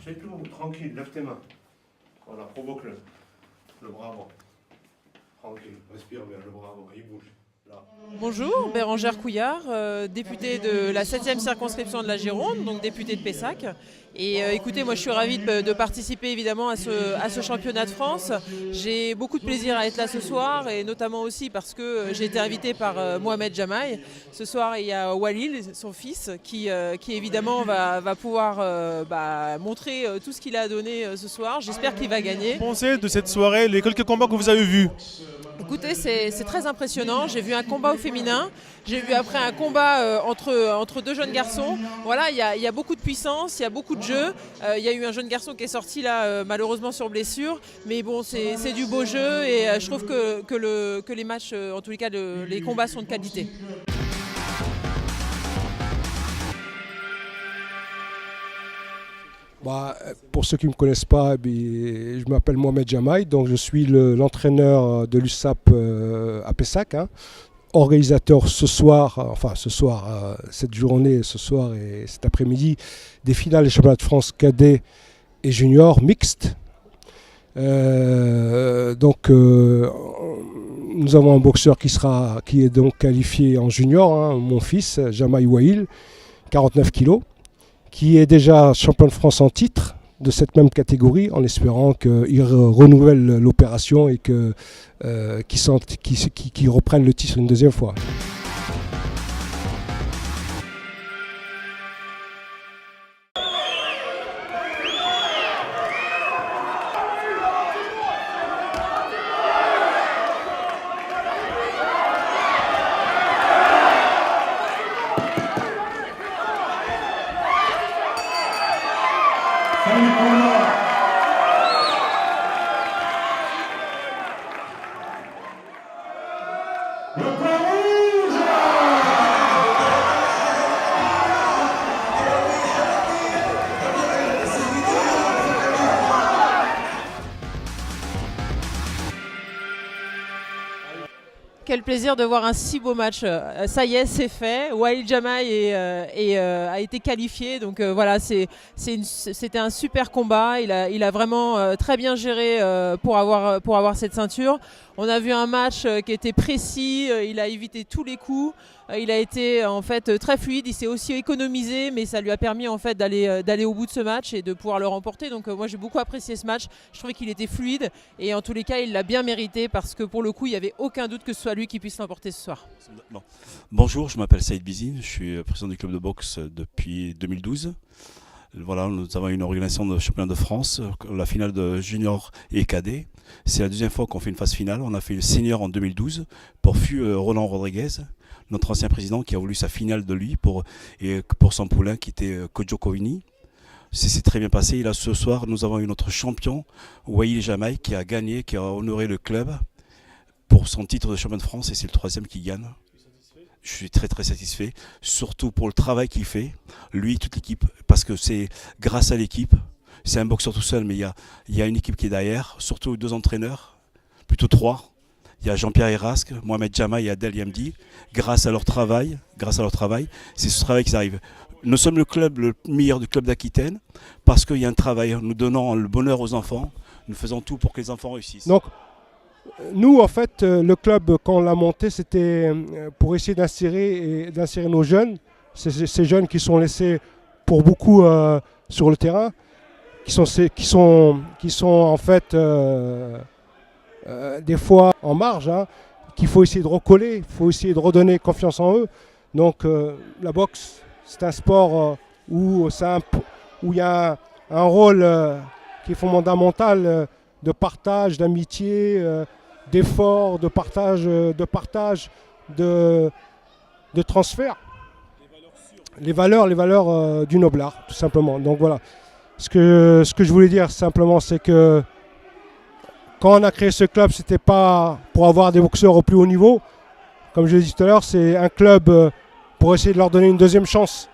C'est tout, tranquille, lève tes mains. Voilà, provoque-le. Le bras avant. Tranquille, respire bien, le bras avant, il bouge. Là. Bonjour, Bérangère Couillard, députée de la 7e circonscription de la Gironde, donc députée de Pessac. Et écoutez, moi je suis ravie de participer évidemment à ce championnat de France. J'ai beaucoup de plaisir à être là ce soir et notamment aussi parce que j'ai été invitée par Mohamed Jamaï. Ce soir il y a Walil, son fils, qui évidemment va pouvoir montrer tout ce qu'il a donné ce soir. J'espère qu'il va gagner. Que pensez de cette soirée, les quelques combats que vous avez vus? Écoutez, c'est très impressionnant. J'ai vu un combat au féminin, j'ai vu après un combat entre deux jeunes garçons. Voilà, il y a beaucoup de puissance, il y a beaucoup de jeu. Il y a eu un jeune garçon qui est sorti là malheureusement sur blessure. Mais bon, c'est du beau jeu et je trouve que les matchs, en tous les cas, les combats sont de qualité. Pour ceux qui ne me connaissent pas, je m'appelle Mohamed Jamaï, donc je suis l'entraîneur de l'USAP à Pessac, organisateur cette journée, ce soir et cet après-midi, des finales des championnats de France cadets et juniors mixtes. Nous avons un boxeur qui est donc qualifié en junior, mon fils, Jamaï Wail, 49 kilos. Qui est déjà champion de France en titre de cette même catégorie, en espérant qu'il renouvelle l'opération et qu'il reprenne le titre une deuxième fois. Quel plaisir de voir un si beau match. Ça y est, c'est fait. Walil Jamaï a été qualifié. Donc voilà, c'était un super combat. Il a vraiment très bien géré pour avoir cette ceinture. On a vu un match qui était précis. Il a évité tous les coups. Il a été en fait très fluide. Il s'est aussi économisé, mais ça lui a permis en fait d'aller au bout de ce match et de pouvoir le remporter. Donc moi j'ai beaucoup apprécié ce match. Je trouvais qu'il était fluide et en tous les cas il l'a bien mérité parce que pour le coup il n'y avait aucun doute que ce soit lui qui puisse l'emporter ce soir. Non. Bonjour, je m'appelle Saïd Bizine, je suis président du club de boxe depuis 2012. Voilà, nous avons une organisation de championnat de France, la finale de junior et cadet. C'est la deuxième fois qu'on fait une phase finale. On a fait le senior en 2012 pour Roland Rodriguez, notre ancien président qui a voulu sa finale de lui pour son poulain qui était Kojo Kovini. C'est très bien passé. Et là, ce soir, nous avons eu notre champion, Wail Jamaï, qui a gagné, qui a honoré le club pour son titre de champion de France et c'est le 3e qui gagne. Je suis très très satisfait, surtout pour le travail qu'il fait, lui, toute l'équipe, parce que c'est grâce à l'équipe, c'est un boxeur tout seul, mais il y a une équipe qui est derrière, surtout 2 entraîneurs, plutôt 3. Il y a Jean-Pierre Erasque, Mohamed Jamaï et Adel Yamdi. Grâce à leur travail, c'est ce travail qui arrive. Nous sommes le meilleur du club d'Aquitaine, parce qu'il y a un travail, nous donnons le bonheur aux enfants, nous faisons tout pour que les enfants réussissent. Donc, nous, en fait, le club, quand on l'a monté, c'était pour essayer d'insérer nos jeunes, ces jeunes qui sont laissés pour beaucoup sur le terrain, qui sont en fait des fois en marge, qu'il faut essayer de recoller, il faut essayer de redonner confiance en eux. Donc la boxe, c'est un sport où il y a un rôle qui est fondamental de partage, d'amitié, d'effort, de partage, de transfert. Les valeurs du noblard, tout simplement. Donc voilà. Ce que je voulais dire simplement, c'est que quand on a créé ce club, c'était pas pour avoir des boxeurs au plus haut niveau. Comme je l'ai dit tout à l'heure, c'est un club pour essayer de leur donner une deuxième chance.